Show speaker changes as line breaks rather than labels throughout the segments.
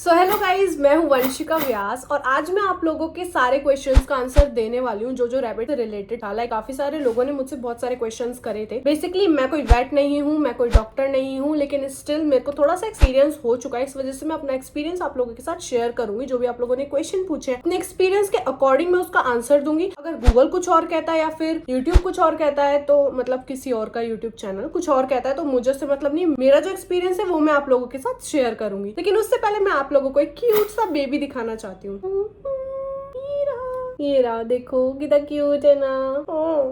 So hello guys, मैं हूँ वंशिका व्यास और आज मैं आप लोगों के सारे क्वेश्चंस का आंसर देने वाली हूँ जो रैबिट से रिलेटेड था। लाइक काफी सारे लोगों ने मुझसे बहुत सारे क्वेश्चंस करे थे। बेसिकली मैं कोई वेट नहीं हूँ, मैं कोई डॉक्टर नहीं हूँ, लेकिन स्टिल मेरे को थोड़ा सा एक्सपीरियंस हो चुका है। इस वजह से मैं अपना एक्सपीरियंस आप लोगों के साथ शेयर करूंगी। जो भी आप लोगों ने क्वेश्चन पूछे अपने एक्सपीरियंस के अकॉर्डिंग मैं उसका आंसर दूंगी। अगर गूगल कुछ और कहता है या फिर यूट्यूब कुछ और कहता है तो मतलब किसी और का यूट्यूब चैनल कुछ और कहता है तो मुझे से मतलब नहीं। मेरा जो एक्सपीरियंस है वो मैं आप लोगों के साथ शेयर करूंगी। लेकिन उससे पहले मैं आप लोगों को एक क्यूट सा बेबी दिखाना चाहती हूँ। ये रहा, देखो कितना क्यूट है ना।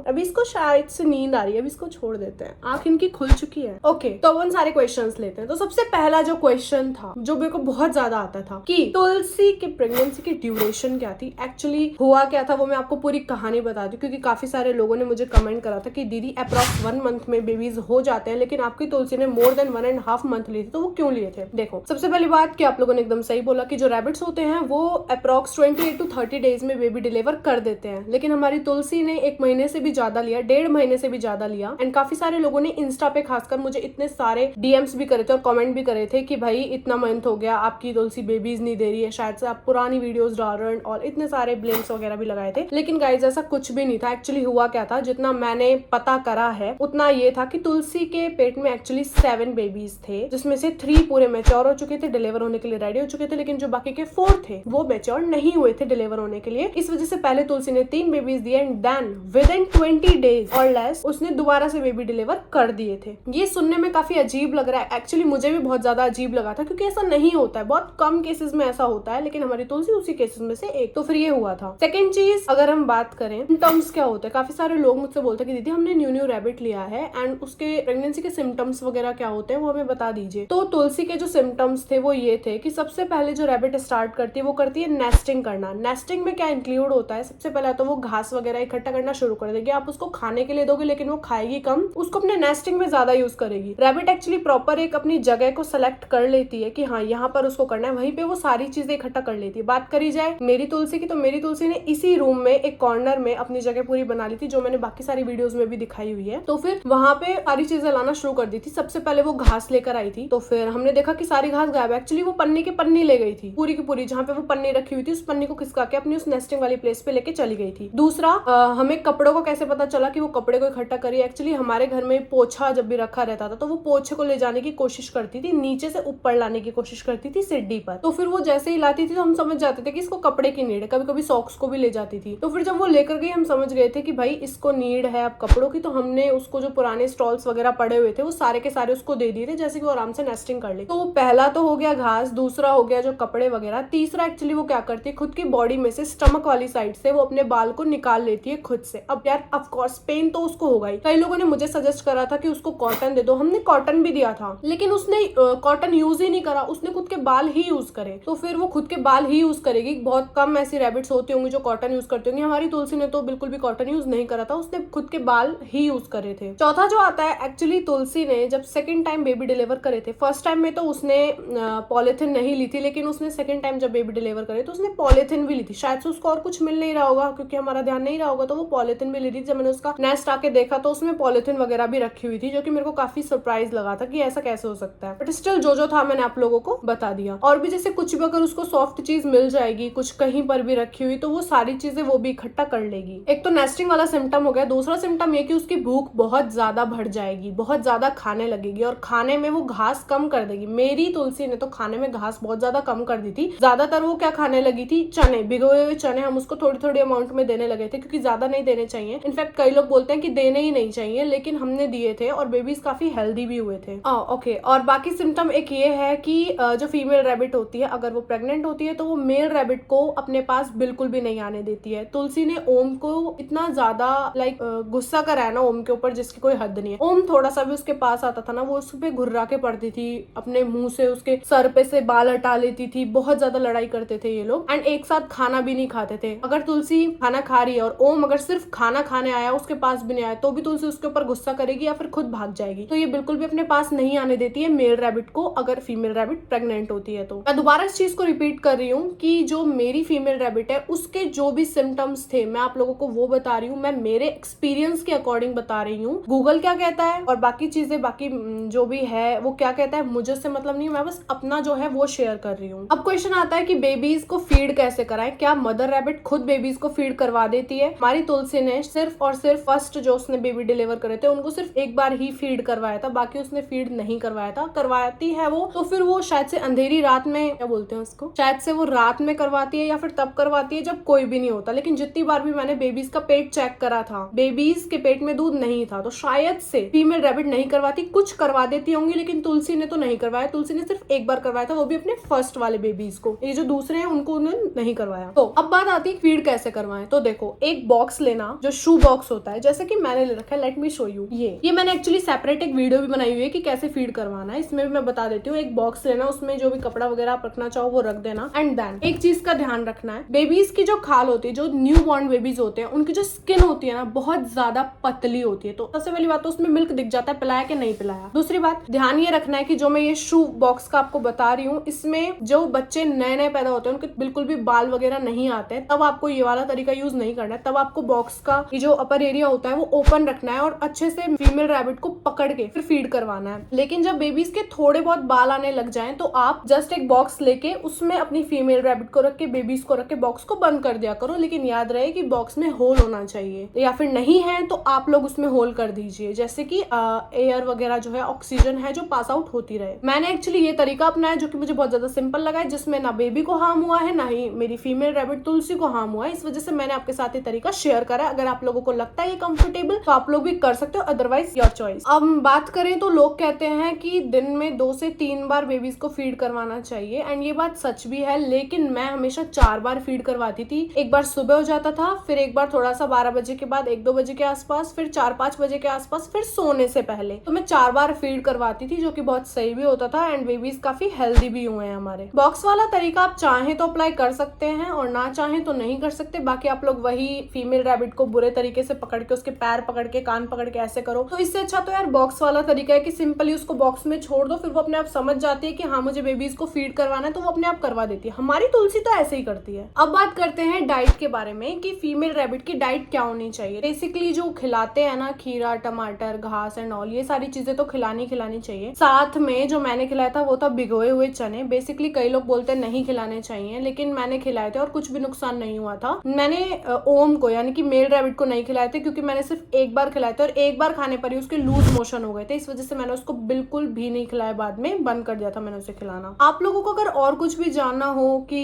अभी इसको शायद से नींद आ रही है, अभी इसको छोड़ देते हैं। आंख इनकी खुल चुकी है। ओके, तो अपन सारे क्वेश्चंस लेते हैं। तो सबसे पहला जो क्वेश्चन था जो मेरे को बहुत ज्यादा आता था कि तुलसी की प्रेगनेंसी की ड्यूरेशन क्या थी, एक्चुअली हुआ क्या था, वो मैं आपको पूरी कहानी बता दूं। क्योंकि काफी सारे लोगों ने मुझे कमेंट करा था कि दीदी अप्रॉक्स 1 मंथ में बेबीज हो जाते हैं, लेकिन आपकी तुलसी ने मोर देन 1.5 मंथ लिए थे, तो वो क्यों लिए थे। देखो, सबसे पहली बात कि आप लोगों ने एकदम सही बोला कि जो रैबिट्स होते हैं वो अप्रॉक्स 28 to 30 डेज में बेबी डिलीवर कर देते हैं। लेकिन हमारी तुलसी ने 1 महीने से भी ज्यादा लिया, 1.5 महीने से भी ज्यादा लिया। एंड काफी सारे लोगों ने इंस्टा पे खासकर मुझे इतने सारे डीएम्स भी करे थे और कमेंट भी करे थे कि भाई इतना मंथ हो गया, आपकी तुलसी बेबीज नहीं दे रही है, शायद से आप पुरानी वीडियोस डाल रहे हैं, और इतने सारे ब्लेम्स वगैरह भी लगाए थे। लेकिन गाइज ऐसा कुछ भी नहीं था। एक्चुअली हुआ क्या था, जितना मैंने पता करा है उतना ये था कि तुलसी के पेट में एक्चुअली 7 बेबीज थे, जिसमें से 3 पूरे मैच्योर हो चुके थे, डिलीवर होने के लिए रेडी हो चुके थे। लेकिन जो बाकी के 4 थे वो मैच्योर नहीं हुए थे डिलीवर होने के लिए। इस वजह से पहले तुलसी ने 3 बेबीज दिए and then within 20 days or less उसने दोबारा से बेबी डिलीवर कर दिए थे। ये सुनने में काफी अजीब लग रहा है, एक्चुअली मुझे भी बहुत ज्यादा अजीब लगा था, क्योंकि ऐसा नहीं होता है, बहुत कम केसेस में ऐसा होता है, लेकिन हमारी तुलसी उसी केसेस में से एक। तो फिर ये हुआ था। सेकंड चीज, अगर हम बात करें सिम्टम्स क्या होते हैं, काफी सारे लोग मुझसे बोलते हैं कि दीदी हमने न्यू रैबिट लिया है एंड उसके प्रेगनेंसी के सिम्टम्स वगैरह क्या होते हैं वो हमें बता दीजिए। तो तुलसी के जो सिम्टम्स थे वो ये थे कि सबसे पहले जो रैबिट स्टार्ट करती है वो करती है नेस्टिंग करना। नेस्टिंग में क्या इंक्लूड होता है, सबसे पहले तो वो घास वगैरह इकट्ठा करना शुरू कर देगी। आप उसको खाने के लिए दोगे लेकिन वो खाएगी कम, उसको अपने नेस्टिंग में ज्यादा यूज करेगी। रैबिट एक्चुअली प्रॉपर एक अपनी जगह को सेलेक्ट कर लेती है कि हाँ यहाँ पर उसको करना है, वहीं पे वो सारी चीजें इकट्ठा कर लेती है। बात करी जाए मेरी तुलसी की, तो मेरी तुलसी ने इसी रूम में एक कॉर्नर में अपनी जगह पूरी बना ली थी, जो मैंने बाकी सारी वीडियोस में भी दिखाई हुई है। तो फिर वहां पे सारी चीजें लाना शुरू कर दी थी। सबसे पहले वो घास लेकर आई थी, तो फिर हमने देखा कि सारी घास गायब है। एक्चुअली वो पन्नी के पन्नी ले गई थी, पूरी की पूरी जहाँ पे वो पन्नी रखी हुई थी उस पन्नी को खिसका के अपनी उस नेस्टिंग वाली प्लेस पे लेके चली गई थी। दूसरा, हमें कपड़ों को कैसे पता चला कि वो कपड़े को इकट्ठा करी। एक्चुअली हमारे घर में पोछा जब भी रखा रहता था तो वो पोछे को ले जाने की कोशिश करती थी, नीचे से ऊपर लाने की कोशिश करती थी सीढ़ी पर। तो फिर वो जैसे ही लाती थी तो हम समझ जाते थे कि इसको कपड़े की नीड है। कभी कभी सॉक्स को भी ले जाती थी। तो फिर जब वो लेकर गई हम समझ गए थे कि भाई इसको नीड है अब कपड़ों की। तो हमने उसको जो पुराने स्टॉल्स वगैरह पड़े हुए थे वो सारे के सारे उसको दे दिए थे, जैसे कि वो आराम से नेस्टिंग कर ले। तो वो पहला तो हो गया घास, दूसरा हो गया जो कपड़े वगैरह, तीसरा एक्चुअली वो क्या करती है, खुद की बॉडी में से स्टमक वाली साइड से वो अपने बाल को निकाल लेती है खुद से। अब यार ऑफ कोर्स पेन तो उसको होगा ही। कई लोगों ने मुझे सजेस्ट करा था कि उसको कॉटन दे दो, हमने कॉटन भी दिया था, लेकिन उसने कॉटन यूज ही नहीं करा, उसने खुद के बाल ही यूज करे। तो फिर वो खुद के बाल ही यूज करेगी। बहुत कम ऐसी रैबिट्स होती होंगी जो कॉटन यूज करती होंगी। हमारी तुलसी ने तो बिल्कुल भी कॉटन यूज नहीं करा था, उसने खुद के बाल ही यूज करे थे। चौथा जो आता है, एक्चुअली तुलसी ने जब सेकंड टाइम बेबी डिलीवर करे थे, फर्स्ट टाइम में तो उसने पॉलिथिन नहीं ली थी, लेकिन उसने सेकंड टाइम जब बेबी डिलीवर करे तो उसने पॉलिथिन भी ली थी। शायद से उसको और कुछ मिल नहीं रहा होगा क्योंकि हमारा ध्यान नहीं रहा होगा, तो वो पॉलिथिन भी ली थी। जब मैंने उसका नेस्ट आके देखा तो उसमें पॉलिथिन वगैरह भी रखी हुई थी, जो कि मेरे को काफी सरप्राइज लगा था कि ऐसा कैसे हो सकता है। बट स्टिल जो था मैंने आप लोगों को बता दिया। और भी जैसे कुछ भी अगर उसको सॉफ्ट चीज मिल जाएगी, कुछ कहीं पर भी रखी हुई, तो वो सारी चीजें वो भी इकट्ठा कर लेगी। एक तो नेस्टिंग वाला सिम्टम हो गया। दूसरा सिम्टम ये कि उसकी भूख बहुत ज्यादा बढ़ जाएगी, बहुत ज्यादा खाने लगेगी और खाने में वो घास कम कर देगी। मेरी तुलसी ने तो खाने में घास बहुत ज्यादा कम कर दी थी। ज्यादातर वो क्या खाने लगी थी, चने, भिगोए हुए चने। हम उसको थोड़ी थोड़ी अमाउंट में देने लगे थे क्योंकि ज्यादा नहीं देने चाहिए। इनफैक्ट कई लोग बोलते हैं कि देने ही नहीं चाहिए, लेकिन हमने दिए थे और बेबीज काफी हेल्दी भी हुए थे। ओके, और बाकी सिम्टम एक ये है कि जो फीमेल रैबिट होती है अगर वो प्रेग्नेंट होती है तो वो मेल रैबिट को अपने पास बिल्कुल भी नहीं आने देती है। तुलसी ने ओम को इतना ज्यादा लाइक गुस्सा कराया ना ओम के ऊपर, जिसकी कोई हद नहीं है। ओम थोड़ा सा भी उसके पास आता था ना, वो उस पे घुर्रा के पड़ती थी, अपने मुंह से उसके सर पे से बाल हटा लेती थी। बहुत ज्यादा लड़ाई करते थे ये लोग एंड एक साथ खाना भी नहीं खाते थे। अगर तुलसी खाना खा रही है और ओम अगर सिर्फ खाना खाने आया, उसके पास भी नहीं आया, तो भी तुलसी उसके ऊपर गुस्सा करेगी या फिर खुद भाग जाएगी। तो ये बिल्कुल भी अपने पास नहीं आने देती है मेल रैबिट को, अगर फीमेल रैबिट प्रेग्नेंट होती है तो। मैं दोबारा इस चीज को रिपीट कर रही हूँ कि जो मेरी फीमेल रैबिट है उसके जो भी सिम्टम्स थे मैं आप लोगों को वो बता रही हूँ, मैं मेरे एक्सपीरियंस के अकॉर्डिंग बता रही हूँ। गूगल क्या कहता है और बाकी चीजें, बाकी जो भी है वो क्या कहता है, मुझे उससे मतलब नहीं, मैं बस अपना जो है वो शेयर कर रही हूँ। अब क्वेश्चन आता है कि बेबीज को फीड कैसे कराएं, क्या मदर रैबिट खुद बेबीज को फीड करवा देती है? हमारी तुलसी ने सिर्फ और सिर्फ फर्स्ट जो उसने बेबी डिलीवर करे थे उनको सिर्फ एक बार ही फीड करवाया था, बाकी उसने फीड नहीं करवाया था। करवाती है वो तो फिर वो शायद से अंधेरी रात में, क्या बोलते हैं उसको, शायद से वो रात में करवाती है या फिर तब करवाती है जब कोई भी नहीं होता। लेकिन जितनी बार भी मैंने बेबीज का पेट चेक करा था, बेबीज के पेट में दूध नहीं था, तो शायद से फीमेल रैबिट नहीं करवाती, कुछ करवा देती होंगी, लेकिन तुलसी ने तो नहीं करवाया। तुलसी ने सिर्फ एक बार करवाया था, वो भी अपने फर्स्ट वाले बेबीज को। ये जो दूसरे हैं उनको उन्होंने नहीं करवाया। तो अब बात आती है फीड कैसे करवाएं। तो देखो, एक बॉक्स लेना जो शू बॉक्स होता है, जैसे कि मैंने ले रखा है, लेट मी शो यू। ये मैंने एक्चुअली सेपरेट एक वीडियो भी बनाई हुई है कि कैसे फीड करवाना है, इसमें भी मैं बता देती हूँ। एक बॉक्स लेना, उसमें जो भी कपड़ा वगैरह आप रखना चाहो वो रख देना। एंड देन एक चीज का ध्यान रखना है, बेबीज की जो खाल होती है, जो न्यू बॉर्न बेबीज होते हैं, उनकी जो स्किन होती है ना बहुत ज्यादा पतली होती है। तो सबसे पहली बात तो उसमें मिल्क दिख जाता है, पिलाया कि नहीं पिलाया। दूसरी बात ध्यान ये रखना है कि जो मैं ये शू बॉक्स का आपको बता रही हूँ, इसमें जो बच्चे नए नए पैदा होते हैं उनके बिल्कुल भी बाल वगैरह नहीं आते हैं, तब आपको ये वाला तरीका यूज नहीं करना है। तब आपको बॉक्स का ये जो अपर एरिया होता है वो ओपन रखना है और अच्छे से फीमेल रैबिट को पकड़ के फिर फीड करवाना है। लेकिन जब बेबीज के थोड़े बहुत बाल आने लग जाएं तो आप जस्ट एक बॉक्स लेके उसमें अपनी फीमेल रैबिट को रख के, बेबीज को रख के बॉक्स को बंद कर दिया करो। लेकिन याद रहे कि बॉक्स में होल होना चाहिए, या फिर नहीं है तो आप लोग उसमें होल कर दीजिए, जैसे कि एयर वगैरह जो है, ऑक्सीजन है जो पास आउट होती रहे। मैंने एक्चुअली ये तरीका अपनाया जो कि मुझे बहुत ज्यादा सिंपल लगा है, जिसमें ना बेबी को हार्म हुआ है ना ही मेरी फीमेल रैबिट तुलसी को हार्म हुआ है। इस वजह से मैंने आपके साथ ये तरीका शेयर करा। अगर आप लोगों को लगता है ये कंफर्टेबल तो आप लोग भी कर सकते हो, अदरवाइज योर चॉइस। अब बात करें तो लोग कहते हैं कि दिन में 2 से 3 बार बेबीज को फीड करवाना चाहिए, एंड ये बात सच भी है। लेकिन मैं हमेशा 4 बार फीड करवाती थी। एक बार सुबह हो जाता था, फिर एक बार थोड़ा सा 12 बजे के बाद, 1-2 बजे के आसपास, फिर 4-5 बजे के आसपास, फिर सोने से पहले। तो मैं 4 बार फीड करवाती थी, जो कि बहुत सही भी होता था एंड बेबीज काफी हेल्दी भी हुए हैं हमारे। बॉक्स वाला तरीका आप चाहें तो अप्लाई कर सकते हैं और ना चाहें तो नहीं कर सकते। बाकी आप लोग वही फीमेल रैबिट को बुरे तरीके से पकड़ के, उसके पैर पकड़ के, कान पकड़ के ऐसे करो, तो इससे अच्छा तो यार बॉक्स वाला तरीका है कि सिंपली उसको बॉक्स में छोड़ दो, फिर वो अपने आप समझ जाती है कि हाँ मुझे बेबीज को फीड करवाना है, तो वो अपने आप करवा देती है। हमारी तुलसी तो ऐसे ही करती है। अब बात करते हैं डाइट के बारे में कि फीमेल रैबिट की डाइट क्या होनी चाहिए। बेसिकली जो खिलाते हैं ना, खीरा, टमाटर, घास एंड ऑल, ये सारी चीजें तो खिलानी चाहिए। साथ में जो मैंने खिलाया था वो था भिगोए हुए चने। बेसिकली कई लोग बोलते हैं नहीं खिलाने चाहिए, लेकिन मैंने खिलाए थे और कुछ भी नुकसान नहीं हुआ था। मैंने ओम को यानी कि मेल रैबिट को नहीं खिलाए थे, क्योंकि मैंने सिर्फ एक बार खिलाए थे और एक बार खाने पर ही उसके लूज मोशन हो गए थे। इस वजह से मैंने उसको बिल्कुल भी नहीं खिलाया, बाद में बंद कर दिया था मैंने उसे खिलाना। आप लोगों को अगर और कुछ भी जानना हो कि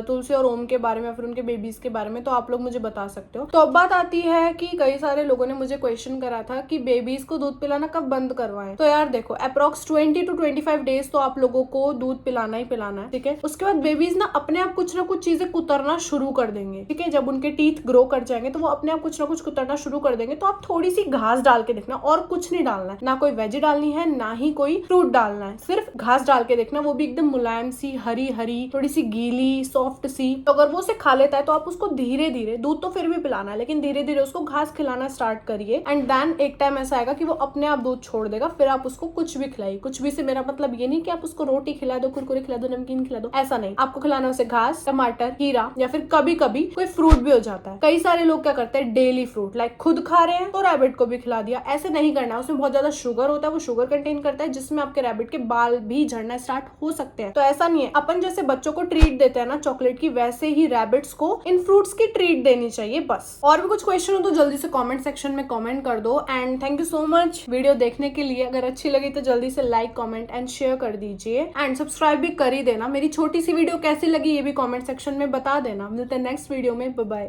तुलसी और ओम के बारे में, फिर उनके बेबीज के बारे में, तो आप लोग मुझे बता सकते हो। तो अब बात आती है कि कई सारे लोगों ने मुझे क्वेश्चन करा था कि बेबीज को दूध पिलाना कब बंद करवाएं। तो यार देखो, अप्रॉक्स 20 to 25 डेज तो आप लोगों को दूध पिलाना ही पिलाना है, ठीक है। उसके बाद बेबीज ना अपने आप कुछ ना कुछ चीजें कुतरना शुरू कर देंगे, ठीक है। जब उनके टीथ ग्रो कर जाएंगे तो वो अपने आप कुछ ना कुछ कुतरना शुरू कर देंगे। तो आप थोड़ी सी घास डाल के देखना, और कुछ नहीं डालना है, ना कोई वेजी डालनी है, ना ही कोई फ्रूट डालना है, सिर्फ घास डाल के देखना। वो भी एकदम मुलायम सी, हरी हरी, थोड़ी सी गीली, सॉफ्ट सी। तो अगर वो उसे खा लेता है तो आप उसको धीरे धीरे, दूध तो फिर भी पिलाना है, लेकिन धीरे धीरे उसको घास खिलाना स्टार्ट करिए। एंड देन एक टाइम ऐसा आएगा कि वो अपने आप दूध छोड़ देगा, फिर आप उसको कुछ भी खिलाइए। कुछ भी से मेरा मतलब ये नहीं कि आप उसको रोटी खिला दो, कुरकुरे खिला दो, नमकीन खिला दो, ऐसा नहीं। आपको खिलाना उसे घास, टमाटर, खीरा, या फिर कभी कभी कोई फ्रूट भी हो जाता है। कई सारे लोग क्या करते हैं, डेली फ्रूट, लाइक खुद खा रहे हैं तो रैबिट को भी खिला दिया। ऐसे नहीं करना, उसमें बहुत ज्यादा शुगर होता है, वो शुगर कंटेन करता है, जिसमें आपके रैबिट के बाल भी झड़ना स्टार्ट हो सकते हैं। तो ऐसा नहीं है, अपन जैसे बच्चों को ट्रीट देते हैं ना चॉकलेट की, वैसे ही रैबिट्स को इन फ्रूट्स की ट्रीट देनी चाहिए बस। और भी कुछ क्वेश्चन हो तो जल्दी से कमेंट सेक्शन में कमेंट कर दो। And thank you so much video देखने के लिए। अगर अच्छी लगी तो जल्दी से लाइक, कमेंट एंड शेयर कर दीजिए, एंड सब्सक्राइब भी कर ही देना। मेरी छोटी सी वीडियो कैसी लगी ये भी कमेंट सेक्शन में बता देना। मिलते हैं नेक्स्ट वीडियो में, बाय बाय।